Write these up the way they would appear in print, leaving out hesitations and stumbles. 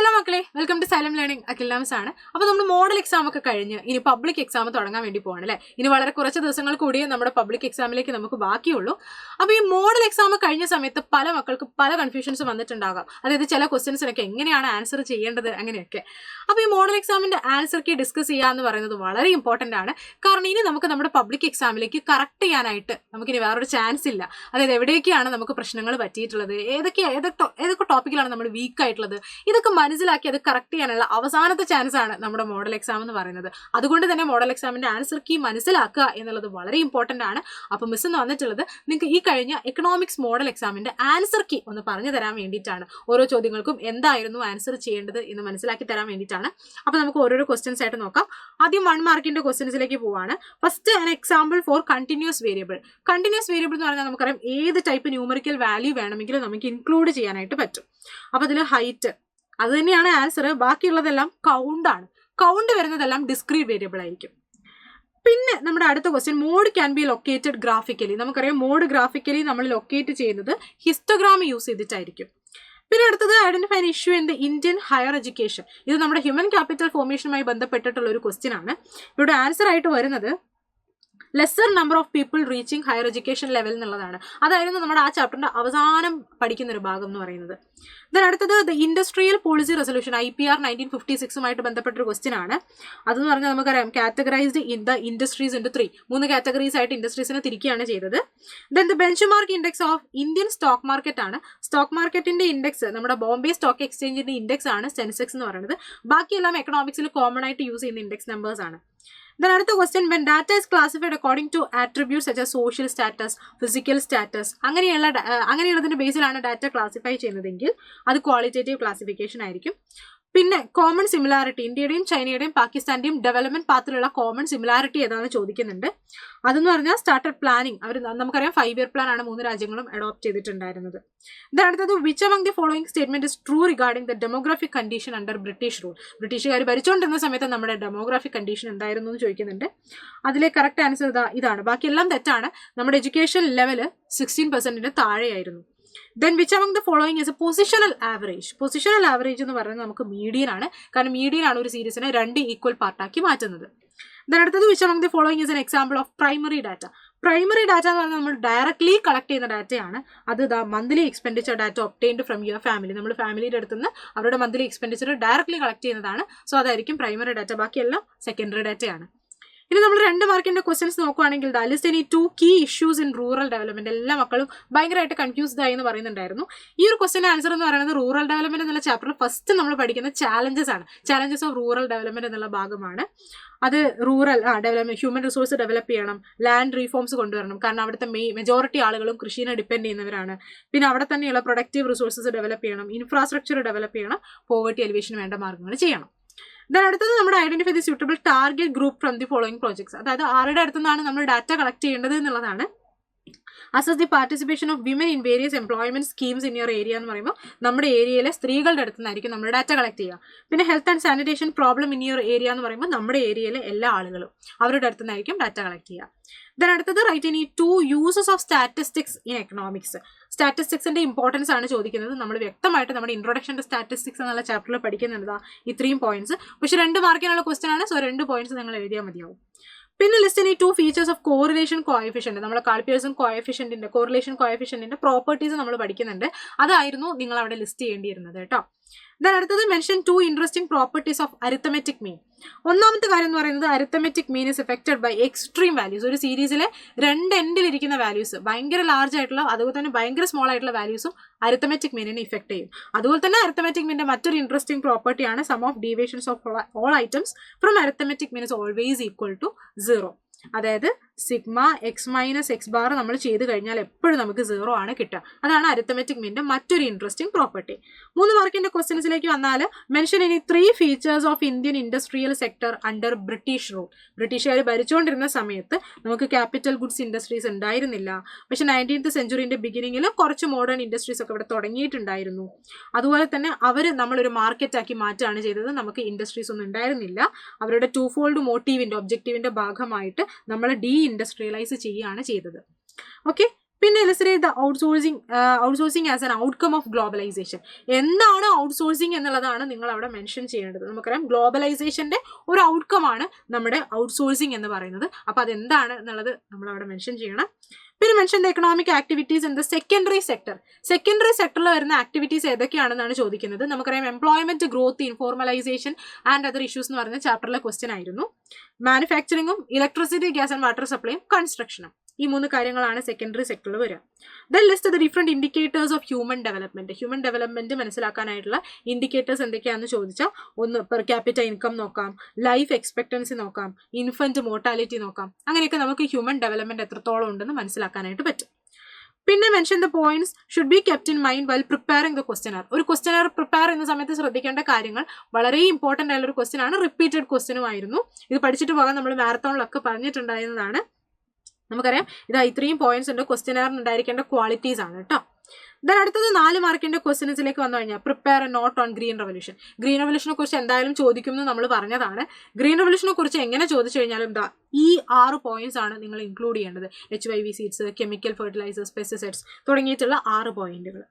Hello മക്കളെ, welcome to xylem learning. അഖിലാംസ് ആണ്. അപ്പോൾ നമ്മൾ മോഡൽ എക്സാം ഒക്കെ കഴിഞ്ഞ് ഇനി പബ്ലിക് എക്സാം തുടങ്ങാൻ വേണ്ടി പോവാണ് അല്ലേ. ഇനി വളരെ കുറച്ച് ദിവസങ്ങൾ കൂടിയേ നമ്മുടെ പബ്ലിക് എക്സാമിലേക്ക് നമുക്ക് ബാക്കിയുള്ളൂ. അപ്പോൾ ഈ മോഡൽ എക്സാം കഴിഞ്ഞ സമയത്ത് പല മക്കൾക്ക് പല കൺഫ്യൂഷൻസ് വന്നിട്ടുണ്ടാകാം. അതായത് ചില ക്വസ്റ്റ്യൻസിനൊക്കെ എങ്ങനെയാണ് ആൻസർ ചെയ്യേണ്ടത് അങ്ങനെയൊക്കെ. അപ്പോൾ ഈ മോഡൽ എക്സാമിന്റെ ആൻസർ കീ ഡിസ്കസ് ചെയ്യുക എന്ന് പറയുന്നത് വളരെ ഇമ്പോർട്ടൻ്റ് ആണ്. കാരണം ഇനി നമുക്ക് നമ്മുടെ പബ്ലിക് എക്സാമിലേക്ക് കറക്റ്റ് ചെയ്യാനായിട്ട് നമുക്കിനി വേറൊരു ചാൻസ് ഇല്ല. അതായത് എവിടേക്കാണ് നമുക്ക് പ്രശ്നങ്ങൾ പറ്റിയിട്ടുള്ളത്, ഏതൊക്കെ ടോപ്പിക്കിലാണ് നമ്മൾ വീക്ക് ആയിട്ടുള്ളത്, ഇതൊക്കെ മനസ്സിലാക്കി അത് കറക്റ്റ് ചെയ്യാനുള്ള അവസാനത്തെ ചാൻസ് ആണ് നമ്മുടെ മോഡൽ എക്സാം എന്ന് പറയുന്നത്. അതുകൊണ്ട് തന്നെ മോഡൽ എക്സാമിന്റെ ആൻസർ കീ മനസ്സിലാക്കുക എന്നുള്ളത് വളരെ ഇമ്പോർട്ടൻ്റ് ആണ്. അപ്പോൾ മിസ് എന്ന് വന്നിട്ടുള്ളത് നിങ്ങൾക്ക് ഈ കഴിഞ്ഞ എക്കണോമിക്സ് മോഡൽ എക്സാമിന്റെ ആൻസർ കീ ഒന്ന് പറഞ്ഞു തരാൻ വേണ്ടിയിട്ടാണ്. ഓരോ ചോദ്യങ്ങൾക്കും എന്തായിരുന്നു ആൻസർ ചെയ്യേണ്ടത് എന്ന് മനസ്സിലാക്കി തരാൻ വേണ്ടിയിട്ടാണ്. അപ്പോൾ നമുക്ക് ഓരോരോ ക്വസ്റ്റ്യൻസ് ആയിട്ട് നോക്കാം. ആദ്യം 1 മാർക്കിന്റെ ക്വസ്റ്റ്യൻസിലേക്ക് പോവാണ്. First an example for continuous variable. Continuous variable എന്ന് പറഞ്ഞാൽ നമുക്കറിയാം ഏത് ടൈപ്പ് ന്യൂമറിക്കൽ വാല്യൂ വേണമെങ്കിലും നമുക്ക് ഇൻക്ലൂഡ് ചെയ്യാനായിട്ട് പറ്റും. അപ്പോൾ അതിൽ ഹൈറ്റ് അത് തന്നെയാണ് ആൻസർ. ബാക്കിയുള്ളതെല്ലാം കൗണ്ടാണ്. കൗണ്ട് വരുന്നതെല്ലാം ഡിസ്ക്രീറ്റ് വേരിയബിൾ ആയിരിക്കും. പിന്നെ നമ്മുടെ അടുത്ത question, mode can be located graphically. നമുക്കറിയാം മോഡ് ഗ്രാഫിക്കലി നമ്മൾ ലൊക്കേറ്റ് ചെയ്യുന്നത് ഹിസ്റ്റോഗ്രാം യൂസ് ചെയ്തിട്ടായിരിക്കും. പിന്നെ അടുത്തത് identify an issue in the Indian higher education. ഇത് നമ്മുടെ ഹ്യൂമൻ ക്യാപിറ്റൽ ഫോർമേഷനുമായി ബന്ധപ്പെട്ടിട്ടുള്ള ഒരു ക്വസ്റ്റ്യൻ ആണ്. ഇവിടെ ആൻസർ ആയിട്ട് വരുന്നത് lesser number of people reaching higher education level എന്നുള്ളതാണ്. അതായിരുന്നു നമ്മുടെ ആ ചാപ്റ്ററിന്റെ അവസാനം പഠിക്കുന്ന ഒരു ഭാഗം എന്ന് പറയുന്നത്. ദെൻ അടുത്തത് the industrial policy resolution IPR 1956 ബന്ധപ്പെട്ടൊരു ക്വസ്റ്റ്യൻ ആണ്. അതെന്ന് പറഞ്ഞാൽ നമുക്കറിയാം categorised in the industries into 3 categories ആയിട്ട് ഇൻഡസ്ട്രീസിനെ തിരിക്കുകയാണ് ചെയ്തത്. Then the benchmark index of Indian stock market ആണ്. സ്റ്റോക്ക് മാർക്കറ്റിന്റെ ഇൻഡെക്സ് നമ്മുടെ ബോംബെ സ്റ്റോക്ക് എക്സ്ചേഞ്ചിന്റെ ഇൻഡെക്സ് ആണ് സെൻസെക്സ് എന്ന് പറയുന്നത്. ബാക്കിയെല്ലാം എക്കണോമിക്സിൽ കോമൺ ആയിട്ട് യൂസ് ചെയ്യുന്ന ഇൻഡെക്സ് നമ്പേഴ്സ് ആണ്. Then അടുത്ത question, when data is classified according to attributes such as social status, physical status, അങ്ങനെയുള്ളതിന്റെ ബേസിലാണ് ഡാറ്റ ക്ലാസിഫൈ ചെയ്യുന്നതെങ്കിൽ അത് ക്വാളിറ്റേറ്റീവ് ക്ലാസിഫിക്കേഷൻ ആയിരിക്കും. പിന്നെ കോമൺ സിമിലാരിറ്റി, ഇന്ത്യയുടെയും ചൈനയുടെയും പാകിസ്ഥാന്റെയും ഡെവലപ്മെന്റ് പാത്തിലുള്ള കോമൺ സിമിലാരിറ്റി ഏതാണെന്ന് ചോദിക്കുന്നുണ്ട്. അതെന്ന് പറഞ്ഞാൽ സ്റ്റാർട്ടഡ് പ്ലാനിങ്. നമുക്കറിയാം 5 ഇയർ പ്ലാൻ ആണ് 3 രാജ്യങ്ങളും അഡോപ്റ്റ് ചെയ്തിട്ടുണ്ടായിരുന്നത്. ഇത് അടുത്തത് which among the following statement is true regarding the demographic condition under British rule. ബ്രിട്ടീഷുകാർ ഭരിച്ചുകൊണ്ടിരുന്ന സമയത്ത് നമ്മുടെ ഡെമോഗ്രാഫിക് കണ്ടീഷൻ എന്തായിരുന്നു എന്ന് ചോദിക്കുന്നുണ്ട്. അതിലെ കറക്റ്റ് ആൻസർ ഇതാണ്. ബാക്കിയെല്ലാം തെറ്റാണ്. നമ്മുടെ education level 16% താഴെയായിരുന്നു. Then which among the following is a positional average? Positional average എന്ന് പറയുന്നത് നമുക്ക് മീഡിയൻ ആണ്. കാരണം മീഡിയൻ ആണ് ഒരു സീരീസിനെ 2 ഈക്വൽ പാർട്ടാക്കി മാറ്റുന്നത്. Then അടുത്തത് which among the following is an example of primary data? Primary data എന്ന് പറഞ്ഞാൽ നമ്മൾ ഡയറക്ട്ലി കളക്ട് ചെയ്യുന്ന ഡാറ്റയാണ്. അത് monthly expenditure data obtained from your family. നമ്മൾ ഫാമിലിയുടെ അടുത്ത് നിന്ന് അവരുടെ മന്ത്ലി എക്സ്പെൻഡിച്ചർ ഡയറക്ട്ലി കളക്ട് ചെയ്യുന്നതാണ്. സോ അതായിരിക്കും പ്രൈമറി ഡാറ്റ. ബാക്കിയെല്ലാം സെക്കൻഡറി ഡാറ്റയാണ്. ഇനി നമ്മൾ 2 മാർക്കിന്റെ ക്വസ്റ്റ്യൻസ് നോക്കുകയാണെങ്കിൽ list any 2 key issues in rural development. എല്ലാ മക്കളും ഭയങ്കരമായിട്ട് കൺഫ്യൂസ്ഡ് ആയി എന്ന് പറയുന്നുണ്ടായിരുന്നു. ഈ ഒരു ക്വസ്റ്റ്യൻ ആൻസർ എന്ന് പറയുന്നത് റൂറൽ ഡെവലപ്മെന്റ് എന്നുള്ള ചാപ്റ്ററിൽ ഫസ്റ്റ് നമ്മൾ പഠിക്കുന്ന ചാലഞ്ചസ് ആണ്. ചാലഞ്ചസ് ഓഫ് റൂറൽ ഡെവലപ്മെന്റ് എന്നുള്ള ഭാഗമാണ്. അത് rural development, human resource develop ചെയ്യണം, ലാൻഡ് റീഫോംസ് കൊണ്ടുവരണം. കാരണം അവിടുത്തെ മെജോറിറ്റി ആളുകളും കൃഷിനെ ഡിപ്പെൻഡ് ചെയ്യുന്നവരാണ്. പിന്നെ അവിടെ തന്നെയുള്ള പ്രൊഡക്റ്റീവ് റിസോഴ്സസ് ഡെവലപ്പ് ചെയ്യണം, ഇൻഫ്രാസ്ട്രക്ചർ ഡെവലപ്പ് ചെയ്യണം, പോവർട്ടി എലിവേഷന് വേണ്ട മാർഗ്ഗങ്ങൾ ചെയ്യണം. ദെൻ അടുത്തത് നമ്മുടെ identify the suitable target group from the following projects. അതായത് ആരുടെ അടുത്തുനിന്നാണ് നമ്മൾ ഡാറ്റ കളക്ട് ചെയ്യേണ്ടത് എന്നുള്ളതാണ്. Assess the participation of women in various employment schemes in your area എന്ന് പറയുമ്പോൾ നമ്മുടെ ഏരിയയിലെ സ്ത്രീകളുടെ അടുത്ത് നിന്നായിരിക്കും നമ്മൾ ഡാറ്റ കളക്ട് ചെയ്യുക. പിന്നെ health and sanitation problem in your area എന്ന് പറയുമ്പോൾ നമ്മുടെ ഏരിയയിലെ എല്ലാ ആളുകളും അവരുടെ അടുത്ത് നിന്നായിരിക്കും ഡാറ്റ കളക്ട് ചെയ്യുക. ദെൻ അടുത്തത് write any 2 uses of statistics in economics. സ്റ്റാറ്റിസ്റ്റിക്സിന്റെ ഇമ്പോർട്ടൻസ് ആണ് ചോദിക്കുന്നത്. നമ്മൾ വ്യക്തമായിട്ട് നമ്മുടെ ഇൻട്രൊഡക്ഷൻ ടു സ്റ്റാറ്റിസ്റ്റിക്സ് എന്നുള്ള ചാപ്റ്ററിൽ പഠിക്കുന്നുണ്ട് ഇത്രയും പോയിന്റ്സ്. പക്ഷെ 2 മാർക്കിനുള്ള ക്വസ്റ്റ്യൻ ആണ്. സോ 2 പോയിന്റ്സ് നിങ്ങൾ എഴുതിയാൽ മതിയാവും. പിന്നെ list any 2 features of correlation coefficient. നമ്മുടെ കാൽപിയേഴ്സൺ കോഎഫിഷ്യന്റിന്റെ കോറിലേഷൻ കോഎഫിഷ്യന്റിന്റെ പ്രോപ്പർട്ടീസ് നമ്മൾ പഠിക്കുന്നുണ്ട്. അതായിരുന്നു നിങ്ങൾ അവിടെ ലിസ്റ്റ് ചെയ്യേണ്ടിയിരുന്നത് കേട്ടോ. ദെൻ അടുത്തത് mention 2 interesting properties of arithmetic mean. ഒന്നാമത്തെ കാര്യം എന്ന് പറയുന്നത് arithmetic mean is affected by extreme values. ഒരു സീരീസിലെ 2 എൻഡിലിരിക്കുന്ന വാല്യൂസ്, ഭയങ്കര ലാർജ് ആയിട്ടുള്ള അതുപോലെ തന്നെ ഭയങ്കര സ്മോൾ ആയിട്ടുള്ള വാല്യൂസും അരിത്തമെറ്റിക് മീനിനെ ഇഫക്ട് ചെയ്യും. അതുപോലെ തന്നെ അരിത്തമെറ്റിക് മീനിന്റെ മറ്റൊരു ഇൻട്രസ്റ്റിംഗ് പ്രോപ്പർട്ടിയാണ് sum of deviations of all items from arithmetic mean is always equal to 0. അതായത് sigma X minus X bar നമ്മൾ ചെയ്ത് കഴിഞ്ഞാൽ എപ്പോഴും നമുക്ക് 0 ആണ് കിട്ടുക. അതാണ് അരിത്തമെറ്റിക് മീനിന്റെ മറ്റൊരു ഇൻട്രസ്റ്റിംഗ് പ്രോപ്പർട്ടി. 3 മാർക്കിന്റെ ക്വസ്റ്റ്യൻസിലേക്ക് വന്നാൽ മെൻഷൻ ഇനി 3 features of Indian industrial sector under British rule. ബ്രിട്ടീഷുകാർ ഭരിച്ചുകൊണ്ടിരുന്ന സമയത്ത് നമുക്ക് ക്യാപിറ്റൽ ഗുഡ്സ് ഇൻഡസ്ട്രീസ് ഉണ്ടായിരുന്നില്ല. പക്ഷെ 19th സെഞ്ചുറിന്റെ ബിഗിനിങ്ങിൽ കുറച്ച് മോഡേൺ ഇൻഡസ്ട്രീസ് ഒക്കെ ഇവിടെ തുടങ്ങിയിട്ടുണ്ടായിരുന്നു. അതുപോലെ തന്നെ നമ്മളൊരു മാർക്കറ്റാക്കി മാറ്റുകയാണ് ചെയ്തത്. നമുക്ക് ഇൻഡസ്ട്രീസ് ഒന്നും ഉണ്ടായിരുന്നില്ല. അവരുടെ 2-fold മോട്ടീവിന്റെ ഒബ്ജക്റ്റീവിന്റെ ഭാഗമായിട്ട് നമ്മൾ ഇൻഡസ്ട്രിയലൈസ് ചെയ്യുകയാണ് ചെയ്തത്. ഓക്കെ, പിന്നെ illustrate the outsourcing as an outcome of globalisation. എന്താണ് ഔട്ട്സോഴ്സിംഗ് എന്നുള്ളതാണ് നിങ്ങൾ അവിടെ മെൻഷൻ ചെയ്യേണ്ടത്. നമുക്കറിയാം ഗ്ലോബലൈസേഷന്റെ ഒരു ഔട്ട്കം ആണ് നമ്മുടെ ഔട്ട്സോഴ്സിംഗ് എന്ന് പറയുന്നത്. അപ്പോൾ അതെന്താണ് എന്നുള്ളത് നമ്മൾ അവിടെ മെൻഷൻ ചെയ്യണം. പിന്നെ mention the economic activities in the secondary sector. Secondary സെക്ടറിൽ വരുന്ന ആക്ടിവിറ്റീസ് ഏതൊക്കെയാണെന്നാണ് ചോദിക്കുന്നത്. നമുക്കറിയാം employment growth, informalisation and other issues എന്ന് പറയുന്ന ചാപ്റ്ററിലെ ക്വസ്റ്റ്യൻ ആയിരുന്നു. മാനുഫാക്ചറിങ്ങും ഇലക്ട്രിസിറ്റി, ഗ്യാസ് ആൻഡ് വാട്ടർ സപ്ലൈയും കൺസ്ട്രക്ഷനും, ഈ 3 കാര്യങ്ങളാണ് സെക്കൻഡറി സെക്ടറിൽ വരിക. Then list the different indicators of human development. Human development മനസ്സിലാക്കാനായിട്ടുള്ള ഇൻഡിക്കേറ്റേഴ്സ് എന്തൊക്കെയാണെന്ന് ചോദിച്ചാൽ, ഒന്ന് പെർ ക്യാപിറ്റ ഇൻകം നോക്കാം, ലൈഫ് എക്സ്പെക്ടൻസി നോക്കാം, ഇൻഫന്റ് മോർട്ടാലിറ്റി നോക്കാം. അങ്ങനെയൊക്കെ നമുക്ക് ഹ്യൂമൻ ഡെവലപ്മെന്റ് എത്രത്തോളം ഉണ്ടെന്ന് മനസ്സിലാക്കാനായിട്ട് പറ്റും. പിന്നെ mention the points should be kept in mind while preparing the question. ഒരു ക്വസ്റ്റ്യൻ പ്രിപ്പയർ ചെയ്യുന്ന സമയത്ത് ശ്രദ്ധിക്കേണ്ട കാര്യങ്ങൾ വളരെ ഇമ്പോർട്ടന്റ് ആയിട്ടുള്ള ഒരു ക്വസ്റ്റ്യൻ ആണ്. റിപ്പീറ്റഡ് ക്വസ്റ്റ്യനും ആയിരുന്നു. ഇത് പഠിച്ചിട്ട് പോകാൻ നമ്മൾ മാരത്തോണിലൊക്കെ പറഞ്ഞിട്ടുണ്ടായിരുന്നതാണ്. നമുക്കറിയാം ഇത്രയും പോയിന്റ്സ് ഉണ്ട്. ക്വസ്റ്റ്യനറിന് ഉണ്ടായിരിക്കേണ്ട ക്വാളിറ്റീസ് ആണ് കേട്ടോ. ദെൻ അടുത്തത് 4 മാർക്കിന്റെ ക്വസ്റ്റ്യൻസിലേക്ക് വന്നു കഴിഞ്ഞാൽ prepare a note on green revolution. Green റെവല്യൂഷനെ കുറിച്ച് എന്തായാലും ചോദിക്കുമെന്ന് നമ്മൾ പറഞ്ഞതാണ്. ഗ്രീൻ റെവല്യൂഷനെ കുറിച്ച് എങ്ങനെ ചോദിച്ചു കഴിഞ്ഞാലും ഈ 6 പോയിന്റ്സ് ആണ് നിങ്ങൾ ഇൻക്ലൂഡ് ചെയ്യേണ്ടത്. HYV seeds, chemical fertilisers, pesticides തുടങ്ങിയിട്ടുള്ള 6 പോയിന്റുകൾ.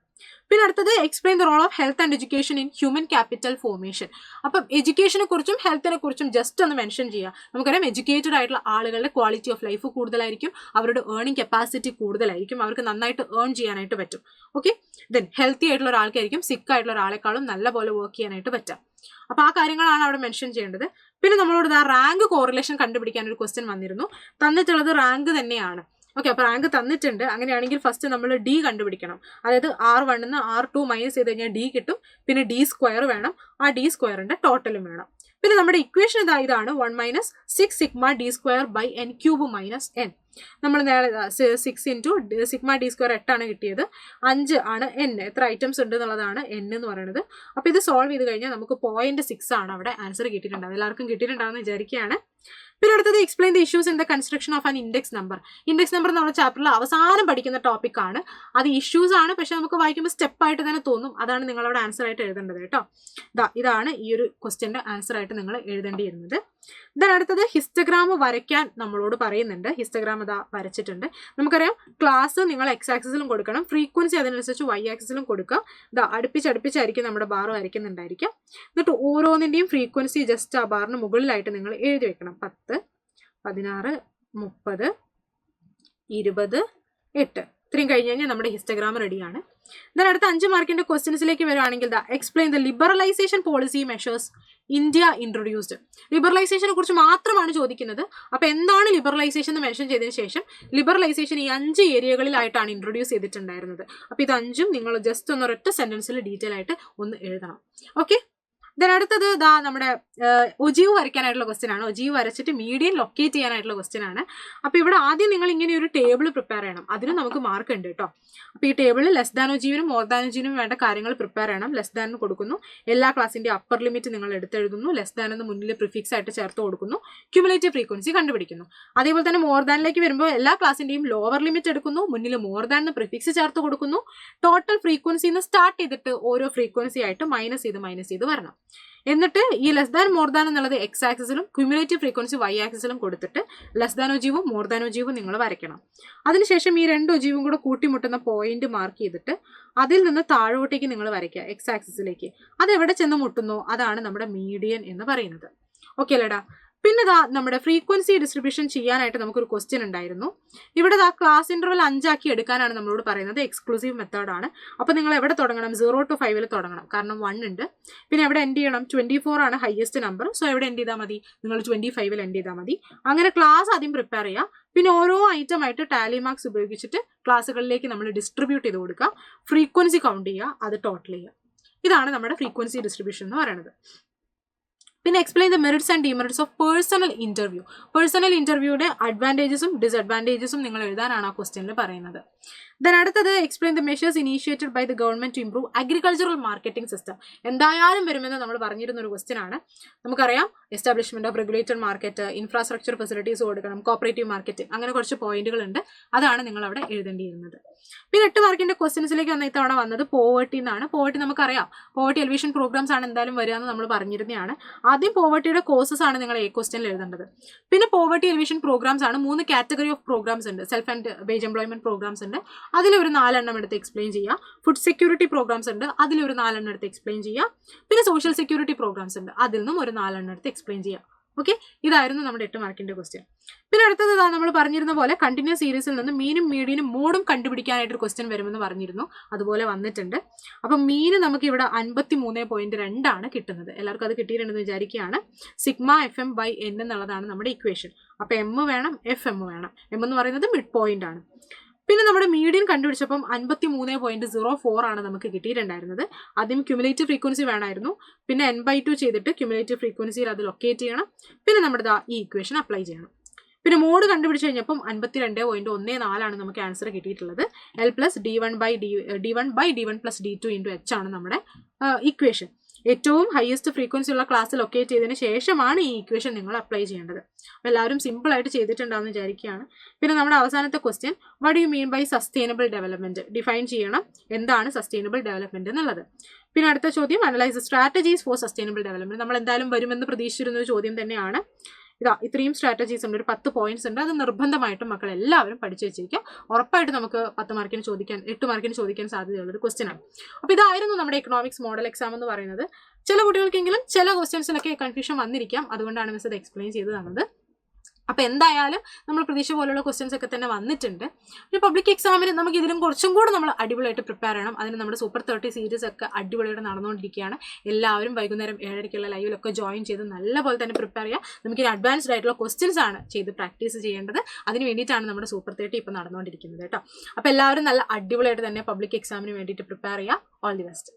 പിന്നെ അടുത്തത് explain the role of health and education in human capital formation. അപ്പം എഡ്യൂക്കേഷനെ കുറിച്ചും ഹെൽത്തിനെ കുറിച്ചും ജസ്റ്റ് ഒന്ന് മെൻഷൻ ചെയ്യുക. നമുക്കറിയാം എഡ്യൂക്കേറ്റഡ് ആയിട്ടുള്ള ആളുകളുടെ ക്വാളിറ്റി ഓഫ് ലൈഫ് കൂടുതലായിരിക്കും, അവരുടെ ഏർണിംഗ് കപ്പാസിറ്റി കൂടുതലായിരിക്കും, അവർക്ക് നന്നായിട്ട് ഏൺ ചെയ്യാനായിട്ട് പറ്റും. ഓക്കെ, ദെൻ ഹെൽത്തി ആയിട്ടുള്ള ഒരാൾക്കായിരിക്കും സിക്ക് ആയിട്ടുള്ള ഒരാളെക്കാളും നല്ല പോലെ വർക്ക് ചെയ്യാനായിട്ട് പറ്റുക. അപ്പോൾ ആ കാര്യങ്ങളാണ് അവിടെ മെൻഷൻ ചെയ്യേണ്ടത്. പിന്നെ നമ്മളോട് റാങ്ക് കോറിലേഷൻ കണ്ടുപിടിക്കാൻ ഒരു ക്വസ്റ്റ്യൻ വന്നിരുന്നു. തന്നിട്ടുള്ളത് റാങ്ക് തന്നെയാണ്. ഓക്കെ, അപ്പോൾ റാങ്ക് തന്നിട്ടുണ്ട്. അങ്ങനെയാണെങ്കിൽ ഫസ്റ്റ് നമ്മൾ ഡി കണ്ടുപിടിക്കണം. അതായത് R1 R2 മൈനസ് ചെയ്ത് കഴിഞ്ഞാൽ ഡി കിട്ടും. പിന്നെ D² വേണം. ആ D²ന്റെ ടോട്ടലും വേണം. പിന്നെ നമ്മുടെ ഇക്വേഷൻ ഇതാണ് 1 - 6 സിഗ്മ D²/n³ - n. നമ്മൾ നേരെ 6 ഇൻറ്റു സിഗ്മ D² 8 ആണ് കിട്ടിയത്. 5 ആണ് n. എത്ര ഐറ്റംസ് ഉണ്ട് എന്നുള്ളതാണ് n എന്ന് പറയുന്നത്. അപ്പോൾ ഇത് സോൾവ് ചെയ്ത് കഴിഞ്ഞാൽ നമുക്ക് 0.6 ആണ് അവിടെ ആൻസർ കിട്ടിയിട്ടുണ്ടാവും. എല്ലാവർക്കും കിട്ടിയിട്ടുണ്ടാവുമെന്ന് വിചാരിക്കുകയാണ്. പിന്നെ അടുത്തത് explain the issues in the construction of an index number. Index number നമ്മുടെ ചാപ്റ്ററിൽ അവസാനം പഠിക്കുന്ന ടോപ്പിക് ആണ്. അത് ഇഷ്യൂസ് ആണ്, പക്ഷെ നമുക്ക് വായിക്കുമ്പോൾ സ്റ്റെപ്പായിട്ട് തന്നെ തോന്നും. അതാണ് നിങ്ങളവിടെ ആൻസർ ആയിട്ട് എഴുതേണ്ടത് കേട്ടോ. ഇതാണ് ഈ ഒരു ക്വസ്റ്റ്യൻ്റെ ആൻസർ ആയിട്ട് നിങ്ങൾ എഴുതേണ്ടിയിരുന്നത്. ദെൻ അടുത്തത് ഹിസ്റ്റഗ്രാം വരയ്ക്കാൻ നമ്മളോട് പറയുന്നുണ്ട്. ഹിസ്റ്റഗ്രാം വരച്ചിട്ടുണ്ട്. നമുക്കറിയാം ക്ലാസ് നിങ്ങൾ എക്സ് ആക്സിസിലും കൊടുക്കണം, ഫ്രീക്വൻസി അതിനനുസരിച്ച് വൈ ആക്സിസിലും കൊടുക്കുക. അടുപ്പിച്ചടുപ്പിച്ചായിരിക്കും നമ്മുടെ ബാർ വരയ്ക്കുന്നുണ്ടായിരിക്കും. എന്നിട്ട് ഓരോന്നിൻ്റെയും ഫ്രീക്വൻസി ജസ്റ്റ് ആ ബാറിന് മുകളിലായിട്ട് നിങ്ങൾ എഴുതി വെക്കണം. 10, 16, 30, 20, 8. ഇത്രയും കഴിഞ്ഞ് കഴിഞ്ഞാൽ നമ്മുടെ ഹിസ്റ്റഗ്രാം റെഡിയാണ്. ദെൻ അടുത്ത 5 മാർക്കിന്റെ ക്വസ്റ്റ്യൻസിലേക്ക് വരുവാണെങ്കിൽ explain the liberalisation policy measures India introduced. ലിബറലൈസേഷനെ കുറിച്ച് മാത്രമാണ് ചോദിക്കുന്നത്. അപ്പോൾ എന്താണ് ലിബറലൈസേഷൻ എന്ന് മെൻഷൻ ചെയ്തതിന് ശേഷം ലിബറലൈസേഷൻ ഈ 5 ഏരിയകളിലായിട്ടാണ് ഇൻട്രൊഡ്യൂസ് ചെയ്തിട്ടുണ്ടായിരുന്നത്. അപ്പോൾ ഇത് 5ഉം നിങ്ങൾ ജസ്റ്റ് ഒരൊറ്റ സെന്റൻസിൽ ഡീറ്റെയിൽ ആയിട്ട് ഒന്ന് എഴുതണം. ഓക്കെ, ദെൻ അടുത്തത് നമ്മുടെ ഒജീവ് വരയ്ക്കാനായിട്ടുള്ള ക്വസ്റ്റ്യൻ ആണ്. ഒജീവ് വരച്ചിട്ട് മീഡിയൻ ലൊക്കേറ്റ് ചെയ്യാനായിട്ടുള്ള ക്വസ്റ്റ്യൻ ആണ്. അപ്പോൾ ഇവിടെ ആദ്യം നിങ്ങൾ ഇങ്ങനെ ഒരു ടേബിൾ പ്രിപ്പയർ ചെയ്യണം. അതിനും നമുക്ക് മാർക്ക് ഉണ്ട് കേട്ടോ. അപ്പോൾ ഈ ടേബിളിൽ ലെസ് ദാൻ ഒജീവിനും മോർ ദാൻ ഒജീവിനും വേണ്ട കാര്യങ്ങൾ പ്രിപ്പയർ ചെയ്യണം. ലെസ് ദാൻ കൊടുക്കുന്നു, എല്ലാ ക്ലാസിൻ്റെ അപ്പർ ലിമിറ്റ് നിങ്ങൾ എടുത്തെഴുതുന്നു, ലെസ് ദാൻ എന്ന് മുന്നിൽ പ്രിഫിക്സ് ആയിട്ട് ചേർത്ത് കൊടുക്കുന്നു, ക്യുമുലേറ്റീവ് ഫ്രീക്വൻസി കണ്ടുപിടിക്കുന്നു. അതേപോലെ തന്നെ മോർ ദാനിലേക്ക് വരുമ്പോൾ എല്ലാ ക്ലാസിൻ്റെയും ലോവർ ലിമിറ്റ് എടുക്കുന്നു, മുന്നിൽ മോർ ദാൻ എന്ന് പ്രിഫിക്സ് ചേർത്ത് കൊടുക്കുന്നു, ടോട്ടൽ ഫ്രീക്വൻസിന്ന് സ്റ്റാർട്ട് ചെയ്തിട്ട് ഓരോ ഫ്രീക്വൻസി ആയിട്ട് മൈനസ് ചെയ്ത് വരണം. എന്നിട്ട് ഈ ലെസ് ദാൻ മോർ ദാൻ എന്നുള്ളത് എക്സ് ആക്സിസിലും ക്യുമുലേറ്റീവ് ഫ്രീക്വൻസി വൈ ആക്സിസിലും കൊടുത്തിട്ട് ലെസ് ദാൻ ഒജീവും മോർ ദാൻ ഒജീവും നിങ്ങൾ വരയ്ക്കണം. അതിനുശേഷം ഈ 2 ഒജീവും കൂടെ കൂട്ടിമുട്ടുന്ന പോയിന്റ് മാർക്ക് ചെയ്തിട്ട് അതിൽ നിന്ന് താഴോട്ടേക്ക് നിങ്ങൾ വരയ്ക്കുക എക്സ് ആക്സിസിലേക്ക്. അത് എവിടെ ചെന്ന് മുട്ടുന്നോ അതാണ് നമ്മുടെ മീഡിയൻ എന്ന് പറയുന്നത്. ഓക്കെ അല്ലേടാ. പിന്നെ നമ്മുടെ ഫ്രീക്വൻസി ഡിസ്ട്രിബ്യൂഷൻ ചെയ്യാനായിട്ട് നമുക്കൊരു ക്വസ്റ്റ്യൻ ഉണ്ടായിരുന്നു. ഇവിടെ ക്ലാസ് ഇൻ്റർവൽ 5 ആക്കി എടുക്കാനാണ് നമ്മളോട് പറയുന്നത്. എക്സ്ക്ലൂസീവ് മെത്തേഡാണ്. അപ്പോൾ നിങ്ങൾ എവിടെ തുടങ്ങണം? 0 to 5 തുടങ്ങണം. കാരണം 1 ഉണ്ട്. പിന്നെ എവിടെ എൻഡ് ചെയ്യണം? 24 ആണ് ഹയസ്റ്റ് നമ്പർ. സോ എവിടെ എൻഡ് ചെയ്താൽ മതി? നിങ്ങൾ 25 എൻഡ് ചെയ്താൽ മതി. അങ്ങനെ ക്ലാസ് ആദ്യം പ്രിപ്പയർ ചെയ്യുക. പിന്നെ ഓരോ ഐറ്റം ആയിട്ട് ടാലി മാർക്സ് ഉപയോഗിച്ചിട്ട് ക്ലാസ്സുകളിലേക്ക് നമ്മൾ ഡിസ്ട്രിബ്യൂട്ട് ചെയ്ത് കൊടുക്കുക. ഫ്രീക്വൻസി കൗണ്ട് ചെയ്യുക, അത് ടോട്ടൽ ചെയ്യുക. ഇതാണ് നമ്മുടെ ഫ്രീക്വൻസി ഡിസ്ട്രിബ്യൂഷൻ എന്ന് പറയുന്നത്. പിന്നെ explain the merits and demerits of personal interview. Personal ഇൻ്റർവ്യൂയുടെ അഡ്വാൻറ്റേജസും ഡിസഡ്വാൻറ്റേജസും നിങ്ങൾ എഴുതാനാണ് ആ ക്വസ്റ്റ്യനിൽ പറയുന്നത്. ദെൻ അടുത്തത് explain the measures initiated by the government to improve agricultural marketing system. എന്തായാലും വരുമെന്ന് നമ്മൾ പറഞ്ഞിരുന്ന ഒരു ക്വസ്റ്റ്യൻ ആണ്. നമുക്കറിയാം establishment of regulated market, infrastructure facilities കൊടുക്കണം, കോപ്പറേറ്റീവ് മാർക്കറ്റ്, അങ്ങനെ കുറച്ച് പോയിന്റുകൾ ഉണ്ട്. അതാണ് നിങ്ങൾ അവിടെ എഴുതേണ്ടിയിരുന്നത്. പിന്നെ 8 മാർക്കിന്റെ ക്വസ്റ്റ്യൻസിലേക്ക് ഇത്തവണ വന്നത് പോവേർട്ടി എന്നാണ്. പോവേർട്ടി നമുക്കറിയാം, പോവേർട്ടി എലിവേഷൻ പ്രോഗ്രാംസ് ആണ് എന്തായാലും വരിക എന്ന് നമ്മൾ പറഞ്ഞിരുന്നതാണ്. ആദ്യം പോവർട്ടിയുടെ കോഴ്സസ് ആണ് നിങ്ങൾ A ക്വസ്റ്റ്യനിൽ എഴുതേണ്ടത്. പിന്നെ പോവർട്ടി എലിവേഷൻ പ്രോഗ്രാംസ് ആണ്. 3 കാറ്റഗറി ഓഫ് പ്രോഗ്രാംസ് ഉണ്ട്. Self and wage employment programmes ഉണ്ട്, അതിലൊരു 4 എണ്ണം എടുത്ത് എക്സ്പ്ലെയിൻ ചെയ്യുക. ഫുഡ് സെക്യൂരിറ്റി പ്രോഗ്രാംസ് ഉണ്ട്, അതിലൊരു 4 എണ്ണം എടുത്ത് എക്സ്പ്ലെയിൻ ചെയ്യുക. പിന്നെ സോഷ്യൽ സെക്യൂരിറ്റി പ്രോഗ്രാംസ് ഉണ്ട്, അതിൽ നിന്നും ഒരു 4 എണ്ണം എടുത്ത് എക്സ്പ്ലെയിൻ ചെയ്യുക. ഓക്കെ, ഇതായിരുന്നു നമ്മുടെ 8 മാർക്കിന്റെ ക്വസ്റ്റ്യൻ. പിന്നെ അടുത്തത് നമ്മൾ പറഞ്ഞിരുന്ന പോലെ കണ്ടിന്യൂസ് സീരീസിൽ നിന്ന് മീനും മീഡിയനും മോഡും കണ്ടുപിടിക്കാനായിട്ടൊരു ക്വസ്റ്റ്യൻ വരുമെന്ന് പറഞ്ഞിരുന്നു. അതുപോലെ വന്നിട്ടുണ്ട്. അപ്പം മീന് നമുക്ക് ഇവിടെ 53.2 ആണ് കിട്ടുന്നത്. എല്ലാവർക്കും അത് കിട്ടിയിട്ടുണ്ടെന്ന് വിചാരിക്കുകയാണ്. സിഗ്മ FM/N എന്നുള്ളതാണ് നമ്മുടെ ഇക്വേഷൻ. അപ്പം M വേണം, FM വേണം. M എന്ന് പറയുന്നത് മിഡ് പോയിന്റ് ആണ്. പിന്നെ നമ്മുടെ മീഡിയൻ കണ്ടുപിടിച്ചപ്പം 53.04 ആണ് നമുക്ക് കിട്ടിയിട്ടുണ്ടായിരുന്നത്. ആദ്യം ക്യുമുലേറ്റീവ് ഫ്രീക്വൻസി വേണമായിരുന്നു. പിന്നെ N/2 ചെയ്തിട്ട് ക്യുമുലേറ്റീവ് ഫ്രീക്വൻസിയിൽ അത് ലൊക്കേറ്റ് ചെയ്യണം. പിന്നെ നമ്മുടെ ഈ ഇക്വേഷൻ അപ്ലൈ ചെയ്യണം. പിന്നെ മോഡ് കണ്ടുപിടിച്ച് കഴിഞ്ഞപ്പം 52.14 ആണ് നമുക്ക് ആൻസർ കിട്ടിയിട്ടുള്ളത്. L + D1/D1+D2 × H ആണ് നമ്മുടെ ഇക്വേഷൻ. ഏറ്റവും ഹയസ്റ്റ് ഫ്രീക്വൻസി ഉള്ള ക്ലാസ് ലൊക്കേറ്റ് ചെയ്തതിന് ശേഷമാണ് ഈ ഇക്വേഷൻ നിങ്ങൾ അപ്ലൈ ചെയ്യേണ്ടത്. അപ്പോൾ എല്ലാവരും സിമ്പിൾ ആയിട്ട് ചെയ്തിട്ടുണ്ടാവുമെന്ന് വിചാരിക്കുകയാണ്. പിന്നെ നമ്മുടെ അവസാനത്തെ question, what do you mean by sustainable development? Define ചെയ്യണം എന്താണ് സസ്റ്റൈനബിൾ ഡെവലപ്മെന്റ് എന്നുള്ളത്. പിന്നെ അടുത്ത ചോദ്യം, analyse strategies for sustainable development. നമ്മൾ എന്തായാലും വരുമെന്ന് പ്രതീക്ഷിച്ചിരുന്ന ഒരു ചോദ്യം തന്നെയാണ്. ഇത്രയും സ്ട്രാറ്റജീസ് ഉണ്ട്, ഒരു 10 പോയിന്റ്സ് ഉണ്ട്. അത് നിർബന്ധമായിട്ടും മക്കൾ എല്ലാവരും പഠിച്ചു വെച്ചിരിക്കുക. ഉറപ്പായിട്ട് നമുക്ക് 8 മാർക്കിന് ചോദിക്കാൻ സാധ്യതയുള്ള ഒരു ക്വസ്റ്റ്യൻ ആണ്. അപ്പോൾ ഇതായിരുന്നു നമ്മുടെ എക്കണോമിക്സ് മോഡൽ എക്സാം എന്ന് പറയുന്നത്. ചില കുട്ടികൾക്കെങ്കിലും ചില ക്വസ്റ്റ്യൻസിലൊക്കെ കൺഫ്യൂഷൻ വന്നിരിക്കാം, അതുകൊണ്ടാണ് മിസ് ഇത് എക്സ്പ്ലെയിൻ ചെയ്ത് തന്നത്. അപ്പോൾ എന്തായാലും നമ്മൾ പ്രതീക്ഷ പോലുള്ള ക്വസ്റ്റ്യൻസ് ഒക്കെ തന്നെ വന്നിട്ടുണ്ട്. ഒരു പബ്ലിക് എക്സാമിന് നമുക്ക് ഇതിലും കുറച്ചും കൂടെ നമ്മൾ അടിപൊളിയായിട്ട് പ്രിപ്പയർ ചെയ്യണം. അതിന് നമ്മുടെ സൂപ്പർ 30 സീരീസ് ഒക്കെ അടിപൊളിയായിട്ട് നടന്നുകൊണ്ടിരിക്കുകയാണ്. എല്ലാവരും വൈകുന്നേരം 7:30 ലൈവിലൊക്കെ ജോയിൻ ചെയ്ത് നല്ലപോലെ തന്നെ പ്രിപ്പയർ ചെയ്യുക. നമുക്കിനി അഡ്വാൻസ്ഡ് ആയിട്ടുള്ള ക്വസ്റ്റ്യൻസ് ആണ് ചെയ്ത് പ്രാക്ടീസ് ചെയ്യേണ്ടത്. അതിന് വേണ്ടിയിട്ടാണ് നമ്മുടെ സൂപ്പർ 30 ഇപ്പോൾ നടന്നുകൊണ്ടിരിക്കുന്നത് കേട്ടോ. അപ്പോൾ എല്ലാവരും നല്ല അടിപൊളിയായിട്ട് തന്നെ പബ്ലിക് എക്സാമിന് വേണ്ടിയിട്ട് പ്രിപ്പയർ ചെയ്യുക. All the best.